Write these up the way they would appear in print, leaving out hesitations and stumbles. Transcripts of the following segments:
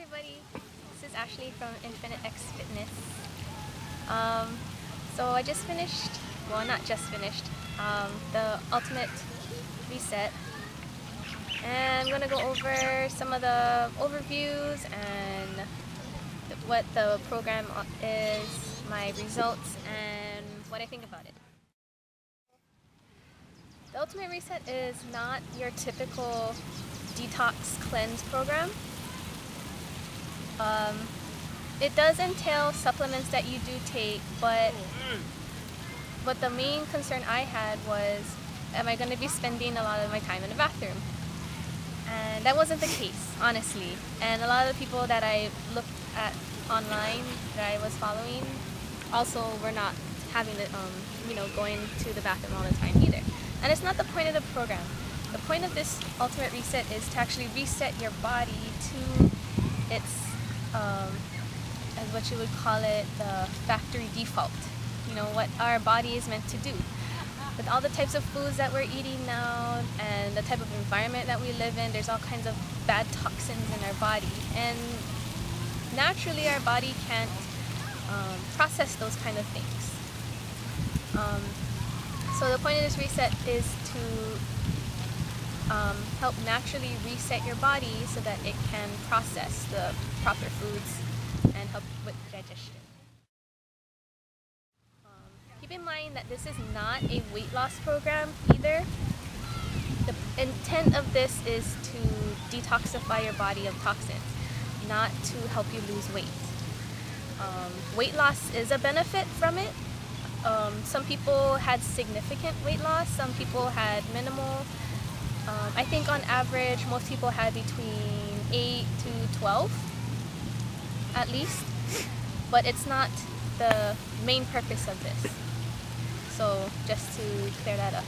everybody, this is Ashley from Infinite X Fitness. So I just finished, well not just finished, the Ultimate Reset, and I'm going to go over some of the overviews and what the program is, my results, and what I think about it. The Ultimate Reset is not your typical detox cleanse program. It does entail supplements that you do take, but the main concern I had was, am I going to be spending a lot of my time in the bathroom? And that wasn't the case, honestly. And a lot of the people that I looked at online that I was following also were not having the, going to the bathroom all the time either. And it's not the point of the program. The point of this Ultimate Reset is to actually reset your body to its as what you would call it, the factory default. You know, what our body is meant to do. With all the types of foods that we're eating now and the type of environment that we live in, there's all kinds of bad toxins in our body. And naturally our body can't process those kind of things. So the point of this reset is to help naturally reset your body so that it can process the proper foods and help with digestion. Keep in mind that this is not a weight loss program either. The intent of this is to detoxify your body of toxins, not to help you lose weight. Weight loss is a benefit from it. Some people had significant weight loss, some people had minimal. I think on average most people had between 8 to 12 at least, but it's not the main purpose of this. So just to clear that up.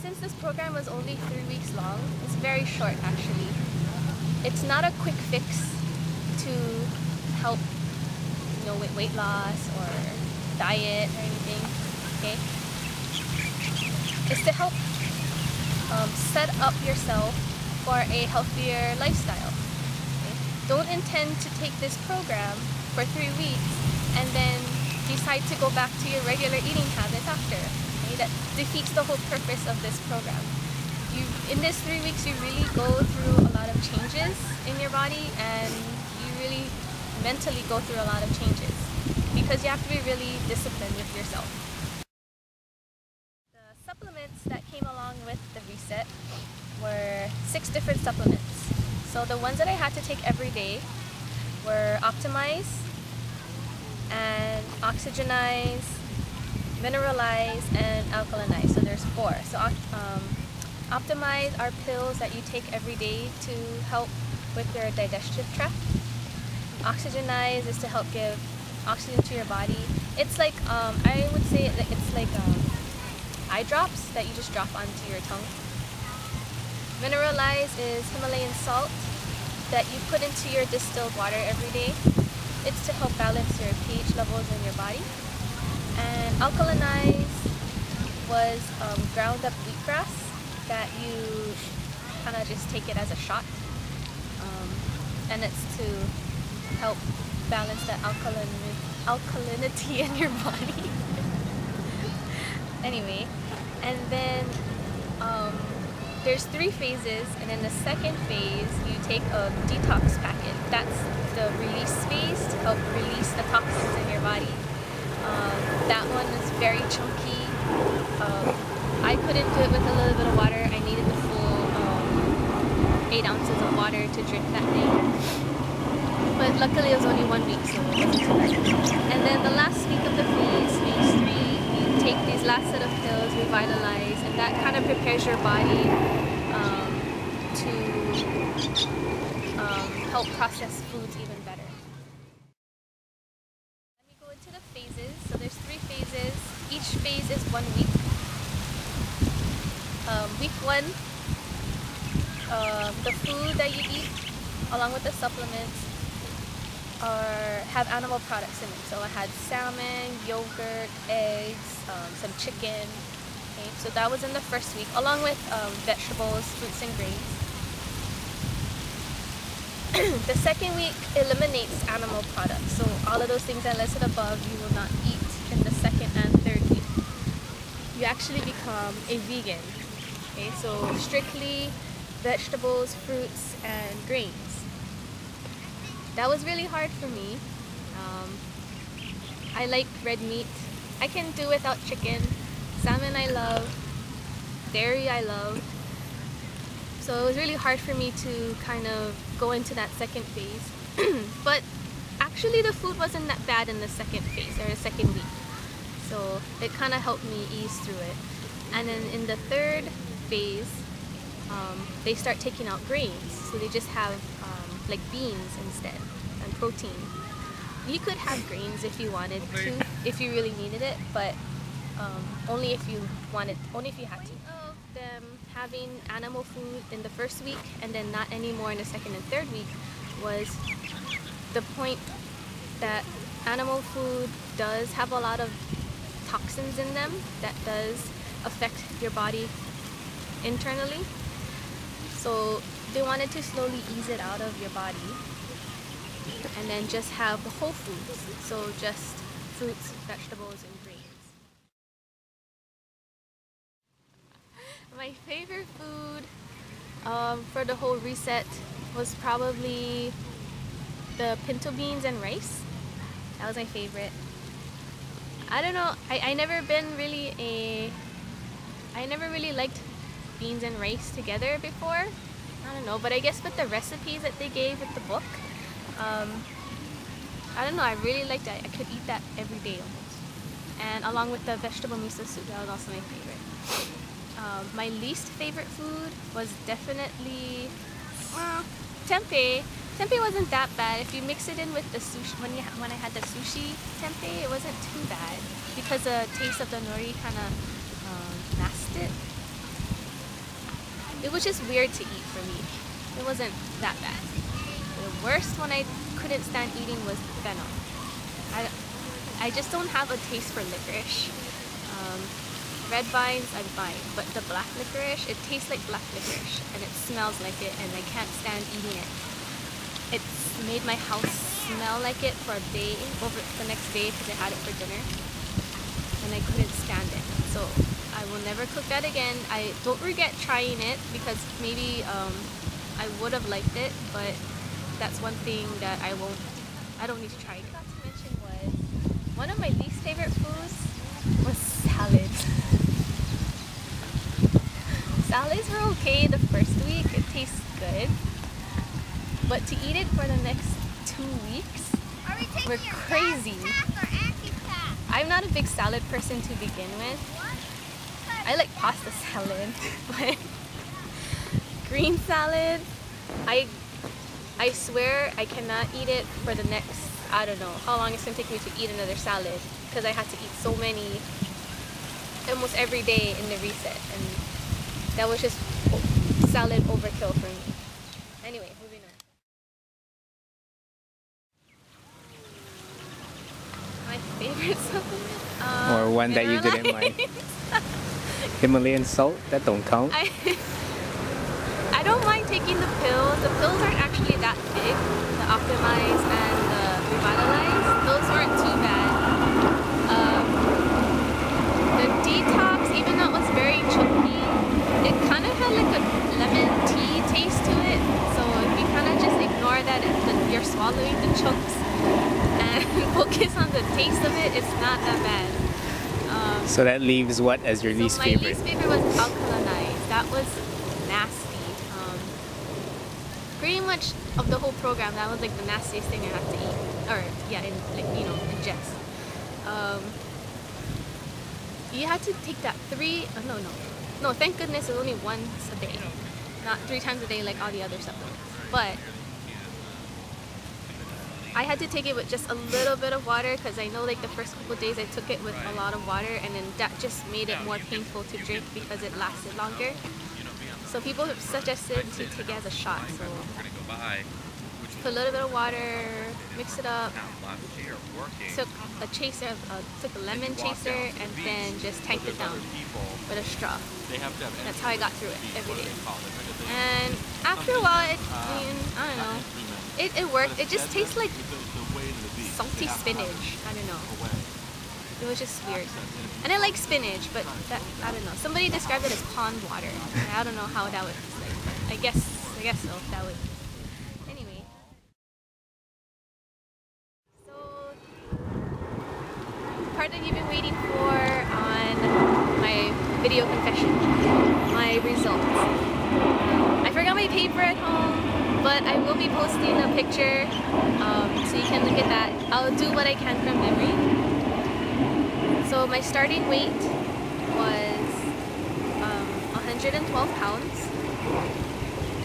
Since this program was only 3 weeks long, it's very short actually. It's not a quick fix to help with weight loss or diet or anything, okay? It's to help set up yourself for a healthier lifestyle. Okay? Don't intend to take this program for 3 weeks and then decide to go back to your regular eating habits after. Okay? That defeats the whole purpose of this program. In this 3 weeks, you really go through a lot of changes in your body, and you really mentally go through a lot of changes because you have to be really disciplined with yourself. The supplements that came along with the reset were 6 different supplements. So the ones that I had to take every day were Optimize and Oxygenize, Mineralize, and Alkalinize. So there's 4. So Optimize are pills that you take every day to help with your digestive tract. Oxygenize is to help give oxygen to your body. It's like, I would say it's like eye drops that you just drop onto your tongue. Mineralize is Himalayan salt that you put into your distilled water every day. It's to help balance your pH levels in your body. And Alkalinize was ground up wheatgrass that you kind of just take it as a shot. And it's to help balance the alkalinity in your body. Anyway, and then there's 3 phases, and in the second phase you take a detox packet. That's the release phase to help release the toxins in your body. That one is very chunky. I couldn't do it with a little bit of water. I needed the full 8 ounces of water to drink that day. But luckily it was only 1 week, so it wasn't too bad. And then the last week of the phase 3, you take these last set of pills, Revitalize, and that kind of prepares your body to help process foods even better. Let me go into the phases. So there's 3 phases. Each phase is 1 week. Week 1, the food that you eat along with the supplements have animal products in it. So I had salmon, yogurt, eggs, some chicken. Okay, so that was in the first week, along with vegetables, fruits, and grains. The second week eliminates animal products. So all of those things I listed above you will not eat in the second and third week. You actually become a vegan. Okay, so strictly vegetables, fruits, and grains. That was really hard for me. I like red meat. I can do without chicken. Salmon I love. Dairy I love. So it was really hard for me to kind of go into that second phase. But actually the food wasn't that bad in the second phase, or the second week. So it kind of helped me ease through it. And then in the third phase, they start taking out grains. So they just have like beans instead, and protein. You could have grains if you wanted to, if you really needed it, but only if you had to. Of them having animal food in the first week and then not anymore in the second and third week was the point that animal food does have a lot of toxins in them that does affect your body internally. So they wanted to slowly ease it out of your body and then just have the whole foods. So just fruits, vegetables, and grains. My favorite food for the whole reset was probably the pinto beans and rice. That was my favorite. I don't know, I never really liked beans and rice together before. I don't know, but I guess with the recipes that they gave with the book, I don't know, I really liked it. I could eat that every day almost. And along with the vegetable miso soup, that was also my favorite. My least favorite food was definitely tempeh. Tempeh wasn't that bad. If you mix it in with the sushi, when I had the sushi tempeh, it wasn't too bad because the taste of the nori kind of masked it. It was just weird to eat for me. It wasn't that bad. The worst one I couldn't stand eating was fennel. I just don't have a taste for licorice. Red vines, I'm fine, but the black licorice, it tastes like black licorice and it smells like it, and I can't stand eating it. It's made my house smell like it for a day, over the next day, because I had it for dinner, and I couldn't stand it. So I will never cook that again. I don't regret trying it because maybe I would have liked it, but that's one thing that I don't need to try it. I forgot to mention was one of my least favorite foods was salads. Salads were okay the first week, it tastes good, but to eat it for the next 2 weeks were crazy. I'm not a big salad person to begin with. I like pasta salad, but green salad, I swear I cannot eat it for the next, I don't know how long it's going to take me to eat another salad, because I had to eat so many almost every day in the reset, and that was just salad overkill for me. Anyway, moving on. My favorite supplement? Or one that you didn't like? Himalayan salt? That don't count? I don't mind taking the pills. The pills aren't actually that big. The Optimize and the Revitalize, those weren't too bad. The Detox, even though it was very chunky, it kind of had like a lemon tea taste to it. So if you kind of just ignore that you're swallowing the chunks and focus on the taste of it, it's not that bad. So that leaves what as your least favorite? My least favorite was Alkalinized. That was nasty. Pretty much of the whole program, that was like the nastiest thing I had to eat, or yeah, ingest. You had to take that no, thank goodness it was only once a day, not 3 times a day like all the other supplements. But I had to take it with just a little bit of water, because I know like the first couple of days I took it with a lot of water, and then that just made it more painful to drink because it lasted longer. So people have suggested to take it as a shot. So put a little bit of water, mix it up, took a lemon chaser, and then just tanked it down with a straw. That's how I got through it every day. And after a while, I don't know, It worked. It just tastes like salty spinach. I don't know. It was just weird. And I like spinach, but that, I don't know. Somebody described it as pond water. I don't know how that would taste like, but I guess so. That would. Anyway. So part that you've been waiting for on my video confession, my results. I forgot my paper at home, but I will be posting a picture so you can look at that. I'll do what I can from memory. So my starting weight was 112 pounds,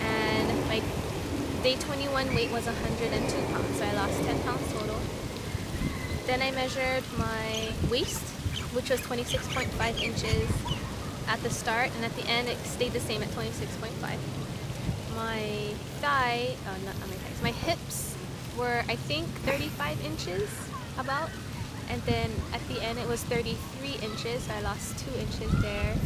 and my day 21 weight was 102 pounds, so I lost 10 pounds total. Then I measured my waist, which was 26.5 inches at the start, and at the end it stayed the same at 26.5. My thigh, not my thighs, my hips were I think 35 inches about. And then at the end it was 33 inches, so I lost 2 inches there.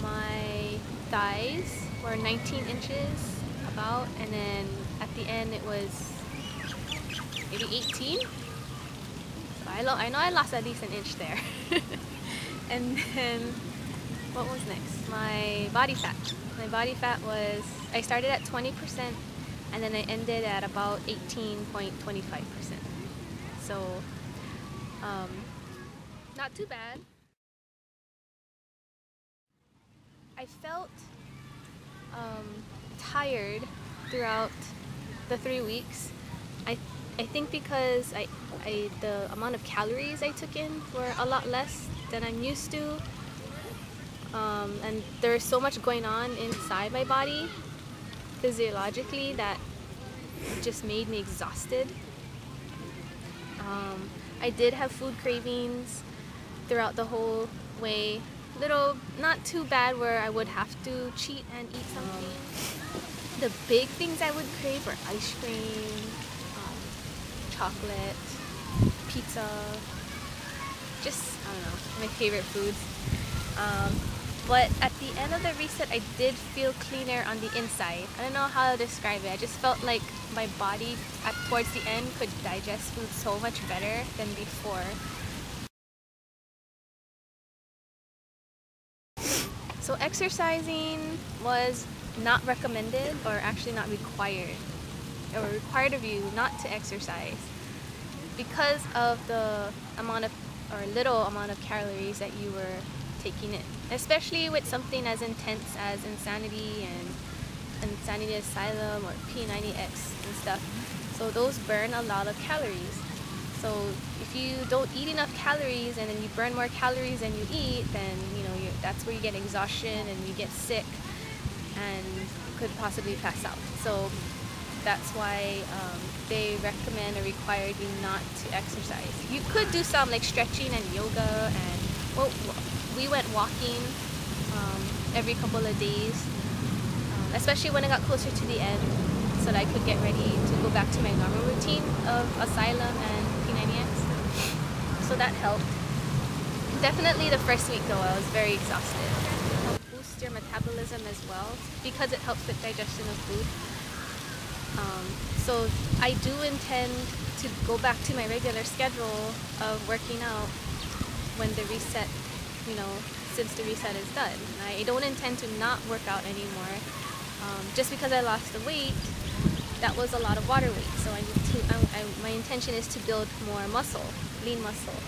My thighs were 19 inches about, and then at the end it was maybe 18. So I know I lost at least an inch there. And then what was next? My body fat. My body fat was, I started at 20% and then I ended at about 18.25%. So, not too bad. I felt tired throughout the 3 weeks. I think because the amount of calories I took in were a lot less than I'm used to. And there's so much going on inside my body physiologically that just made me exhausted. I did have food cravings throughout the whole way. Little, not too bad where I would have to cheat and eat something. The big things I would crave were ice cream, chocolate, pizza, just, I don't know, my favorite foods. But at the end of the reset, I did feel cleaner on the inside. I don't know how to describe it. I just felt like my body towards the end could digest food so much better than before. So exercising was not recommended, or actually not required, or required of you not to exercise because of the amount of, or little amount of calories that you were taking in, especially with something as intense as Insanity and Insanity Asylum or P90X and stuff. So those burn a lot of calories. So if you don't eat enough calories and then you burn more calories than you eat, then that's where you get exhaustion and you get sick and could possibly pass out. So that's why they recommend or require you not to exercise. You could do some like stretching and yoga, and well, we went walking every couple of days, especially when I got closer to the end, so that I could get ready to go back to my normal routine of Asylum and P90X. So that helped. Definitely the first week though, I was very exhausted. It helps boost your metabolism as well because it helps with digestion of food. So I do intend to go back to my regular schedule of working out when the reset, since the reset is done. I don't intend to not work out anymore. Just because I lost the weight, that was a lot of water weight. So my intention is to build more muscle, lean muscle.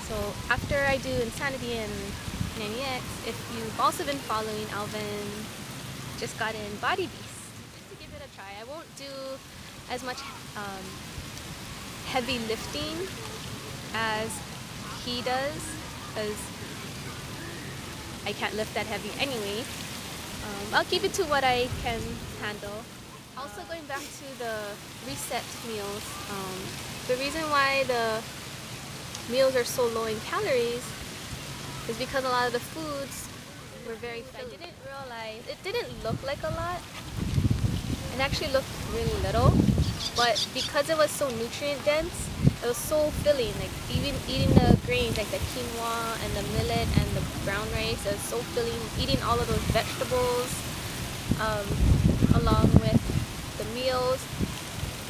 So after I do Insanity and P90X, if you've also been following, Alvin just got in Body Beast. Just to give it a try. I won't do as much heavy lifting as he does, because I can't lift that heavy anyway. I'll keep it to what I can handle. Also going back to the reset meals, the reason why the meals are so low in calories is because a lot of the foods were very filling. I didn't realize, it didn't look like a lot. It actually looked really little, but because it was so nutrient dense, it was so filling. Like even eating the grains like the quinoa and the millet and the brown rice, it was so filling. Eating all of those vegetables along with meals.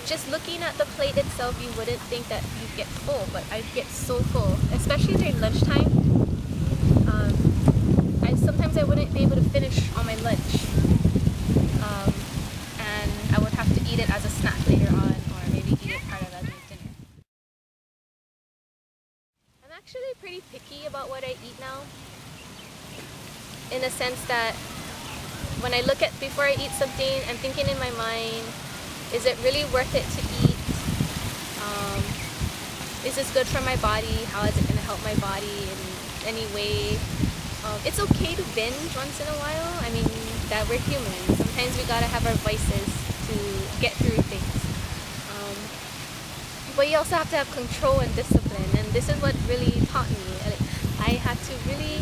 Just looking at the plate itself, you wouldn't think that you'd get full, but I get so full, especially during lunchtime. Sometimes I wouldn't be able to finish on my lunch, and I would have to eat it as a snack later on, or maybe eat it part of as my dinner. I'm actually pretty picky about what I eat now, in the sense that when I look at before I eat something, I'm thinking in my mind, is it really worth it to eat? Is this good for my body? How is it going to help my body in any way? It's okay to binge once in a while. I mean, that we're human. Sometimes we gotta have our vices to get through things. But you also have to have control and discipline, and this is what really taught me. I had to really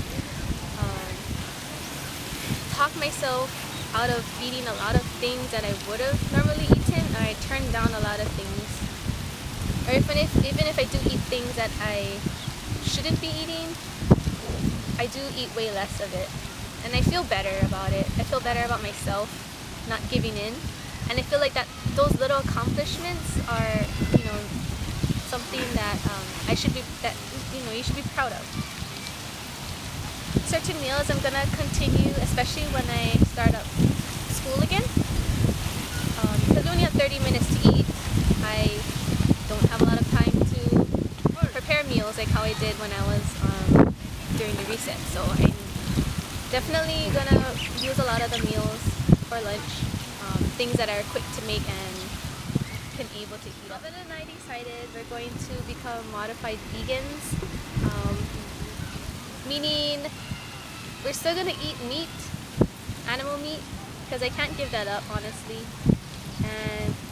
talk myself out of eating a lot of things that I would have normally eaten, or I turned down a lot of things. Or even if I do eat things that I shouldn't be eating, I do eat way less of it. And I feel better about it. I feel better about myself not giving in. And I feel like that those little accomplishments are, something that you should be proud of. Certain meals I'm gonna continue, especially when I start up school again. Because we only have 30 minutes to eat. I don't have a lot of time to prepare meals like how I did when I was during the recess. So I'm definitely gonna use a lot of the meals for lunch, things that are quick to make and can be able to heat up. Alvin and I decided we're going to become modified vegans, meaning we're still gonna eat meat, animal meat, because I can't give that up honestly,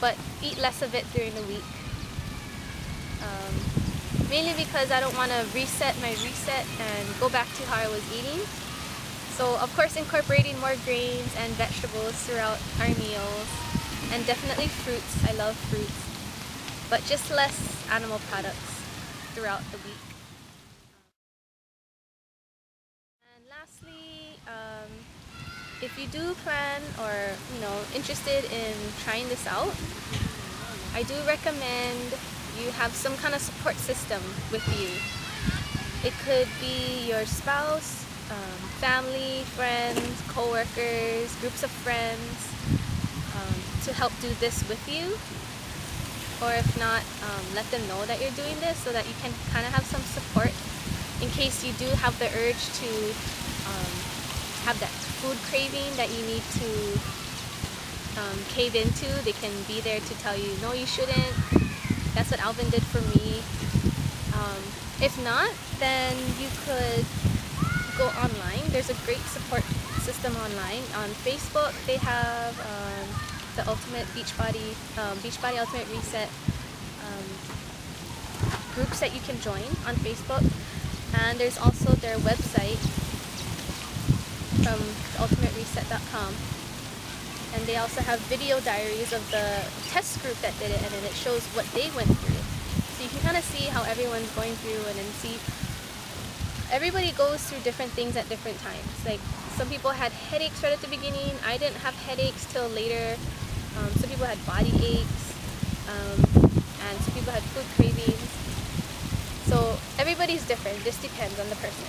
but eat less of it during the week. Mainly because I don't want to reset and go back to how I was eating. So of course incorporating more grains and vegetables throughout our meals, and definitely fruits. I love fruits, but just less animal products throughout the week. And lastly, if you do plan or interested in trying this out, I do recommend you have some kind of support system with you. It could be your spouse, family, friends, co-workers, groups of friends, to help do this with you. Or if not, let them know that you're doing this so that you can kind of have some support in case you do have the urge to have that food craving that you need to cave into. They can be there to tell you, no, you shouldn't. That's what Alvin did for me. If not, then you could go online. There's a great support system online. On Facebook, they have the Ultimate Beachbody Ultimate Reset groups that you can join on Facebook. And there's also their website from ultimatereset.com. And they also have video diaries of the test group that did it, and then it shows what they went through. So you can kind of see how everyone's going through, and then see everybody goes through different things at different times. Like some people had headaches right at the beginning. I didn't have headaches till later. Some people had body aches, and some people had food cravings. So everybody's different. This depends on the person.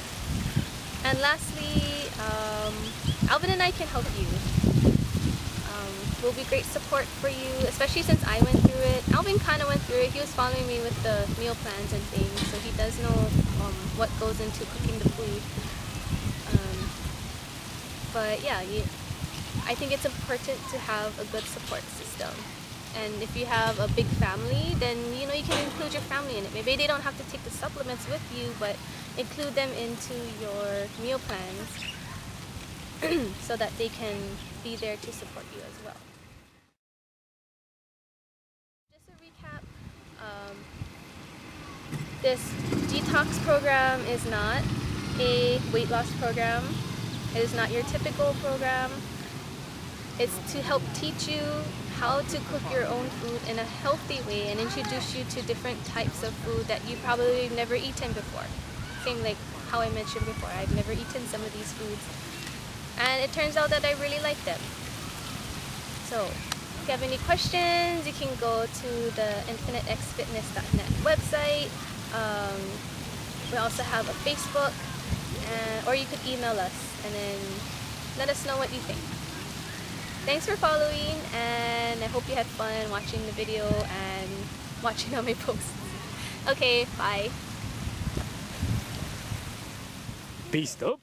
And lastly, Alvin and I can help you. Will be great support for you, especially since I went through it. Alvin kind of went through it. He was following me with the meal plans and things, so he does know what goes into cooking the food. But yeah, I think it's important to have a good support system. And if you have a big family, then you can include your family in it. Maybe they don't have to take the supplements with you, but include them into your meal plans so that they can be there to support you as well. Just a recap, this detox program is not a weight loss program. It is not your typical program. It's to help teach you how to cook your own food in a healthy way and introduce you to different types of food that you probably never eaten before. Same like how I mentioned before, I've never eaten some of these foods. And it turns out that I really like them. So If you have any questions, you can go to the infinitexfitness.net website. We also have a Facebook, or you could email us and then let us know what you think. Thanks for following, and I hope you had fun watching the video and watching all my posts. Okay, bye. Peace up.